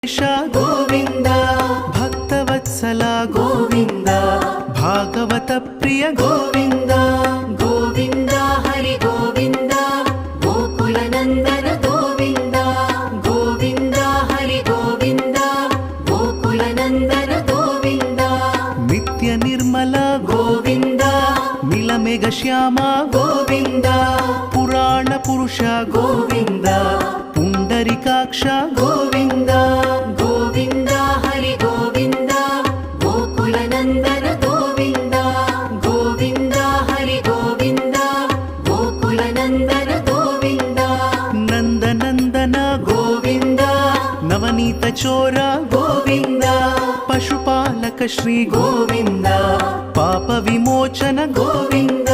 गोविंद भक्तवत्सल गोविंद भागवत प्रिय गोविंद गोविंद हरि गोविंद गोकुलनंदन गोविंद गोविंद हरि गोविंद गोकुलनंदन गोविंद नित्य निर्मल गोविंद नीलमेघ श्याम गोविंद पुराण पुरुष गोविंद पुंडरीकाक्ष गोविंद गोविंद हरि गोविंद गोकुलनंदन गोविंद गोविंद हरि गोविंद गोकुलनंदन गोविंद नंदनंदन गोविंद नवनीत चोर गोविंद पशुपालक श्री गोविंद पाप विमोचन गोविंद।